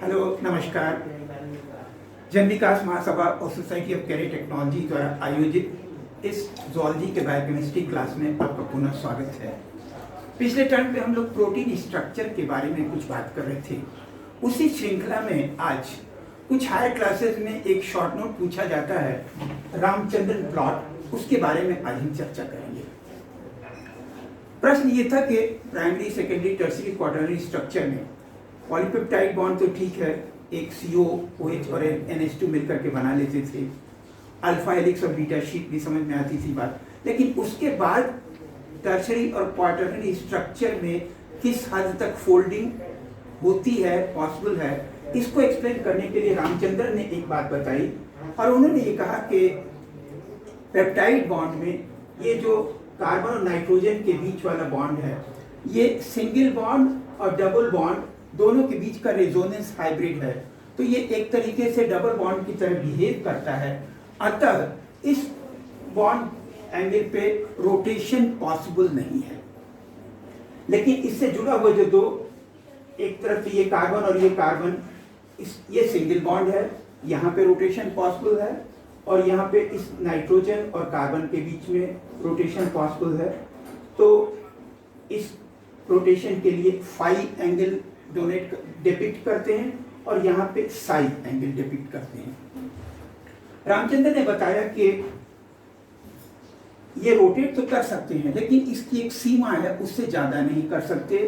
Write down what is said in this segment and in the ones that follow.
Hello, नमस्कार। जन विकास महासभा और सोसाइटी ऑफ कैरियर टेक्नोलॉजी द्वारा आयोजित इस जूलॉजी के बायोकेमिस्ट्री क्लास में आपका पुनः स्वागत है। पिछले टर्म पे हम लोग प्रोटीन स्ट्रक्चर के बारे में कुछ बात कर रहे थे। उसी श्रृंखला में आज कुछ हायर क्लासेस में एक शॉर्ट नोट पूछा जाता है, रामचंद्रन प्लॉट, उसके बारे में आज हम चर्चा करेंगे। प्रश्न ये था कि primary, secondary, tertiary, quaternary structure में पॉलीपेप्टाइड बॉन्ड तो ठीक है, एक CO, OH और NH2 मिलकर के बना लेते थे। अल्फा हेलिक्स और बीटा शीट भी समझ में आती थी बात, लेकिन उसके बाद टर्शियरी और क्वार्टरनरी स्ट्रक्चर में किस हद तक फोल्डिंग होती है, पॉसिबल है, इसको एक्सप्लेन करने के लिए रामचंद्रन ने एक बात बताई और उन्होंने ये कहा कि पेप्टाइड बॉन्ड में ये जो कार्बन और नाइट्रोजन के बीच वाला बॉन्ड है, ये सिंगल बॉन्ड और डबल बॉन्ड दोनों के बीच का रेजोनेंस हाइब्रिड है, तो ये एक तरीके से डबल बॉन्ड की तरह बिहेव करता है। अतः इस बॉन्ड एंगल पे रोटेशन पॉसिबल नहीं है। लेकिन इससे जुड़ा हुआ जो दो, एक तरफ से ये कार्बन और ये कार्बन, ये सिंगल बॉन्ड है, यहाँ पे रोटेशन पॉसिबल है, और यहाँ पे इस नाइट्रोजन और कार्बन के बीच में रोटेशन पॉसिबल है। तो इस रोटेशन के लिए फाई एंगल डिपिक्ट करते हैं और यहाँ पे साई एंगल डिपिक्ट करते हैं। रामचंद्र ने बताया कि ये रोटेट तो कर सकते हैं, लेकिन इसकी एक सीमा है, उससे ज्यादा नहीं कर सकते।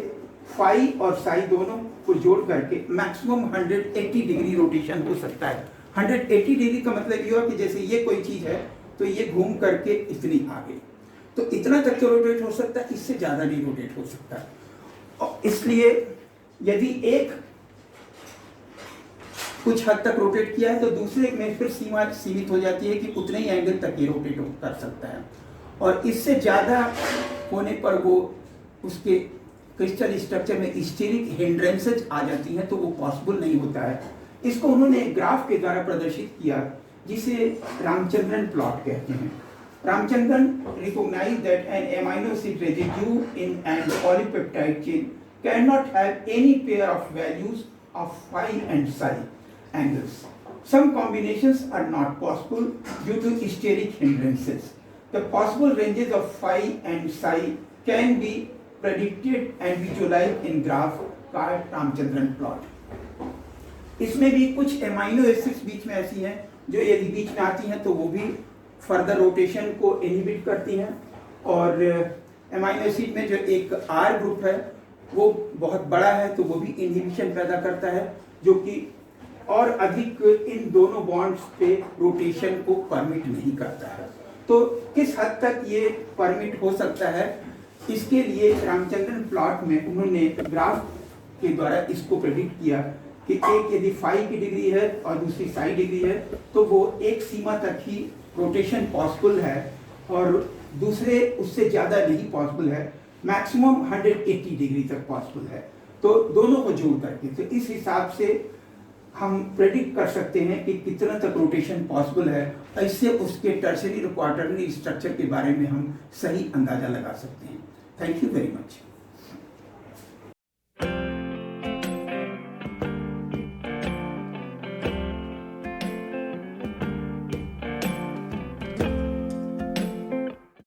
फाई और साई दोनों को जोड़ करके मैक्सिमम 180 डिग्री रोटेशन हो सकता है। 180 डिग्री का मतलब ये हुआ कि जैसे ये कोई चीज है तो ये घूम करके इतनी आगे, तो इतना तक तो रोटेट हो सकता है, इससे ज्यादा नहीं रोटेट हो सकता। और इसलिए यदि एक कुछ हद तक रोटेट किया है तो दूसरे में फिर सीमा सीमित हो जाती है कि उतने ही एंगल तक ये रोटेट कर सकता है, और इससे ज्यादा होने पर वो उसके क्रिस्टल स्ट्रक्चर में स्टीरिक हिंड्रेंसेज आ जाती हैं, तो वो पॉसिबल नहीं होता है। इसको उन्होंने ग्राफ के द्वारा प्रदर्शित किया, जिसे रामचंद्रन प्लॉट कहते हैं। Ramachandran recognise that an amino acid residue in an polypeptide chain cannot have any pair of values of phi and psi angles. Some combinations are not possible due to steric hindrances. The possible ranges of phi and psi can be predicted and visualized in graph called Ramchandran plot. इसमें भी कुछ amino acids बीच में ऐसी हैं जो यदि बीच में आती हैं तो वो भी फर्दर रोटेशन को इनहिबिट करती हैं, और एमाइनो एसिड में जो एक R ग्रुप है वो बहुत बड़ा है, तो वो भी इनहिबिशन पैदा करता है, जो कि और अधिक इन दोनों बॉन्ड्स पे रोटेशन को परमिट नहीं करता है। तो किस हद तक ये परमिट हो सकता है, इसके लिए रामचंद्रन प्लॉट में उन्होंने ग्राफ के द्वारा इसको प्रेडिक्ट किया कि एक यदि फाई की डिग्री है और दूसरी साई डिग्री है तो वो एक सीमा तक ही रोटेशन पॉसिबल है, और दूसरे उससे ज़्यादा नहीं पॉसिबल है, मैक्सिमम 180 डिग्री तक पॉसिबल है। तो दोनों को जोड़ करके तो इस हिसाब से हम प्रेडिक्ट कर सकते हैं कि कितना तक रोटेशन पॉसिबल है। इससे उसके टर्शियरी और क्वार्टरनरी स्ट्रक्चर के बारे में हम सही अंदाजा लगा सकते हैं। Thank you very much.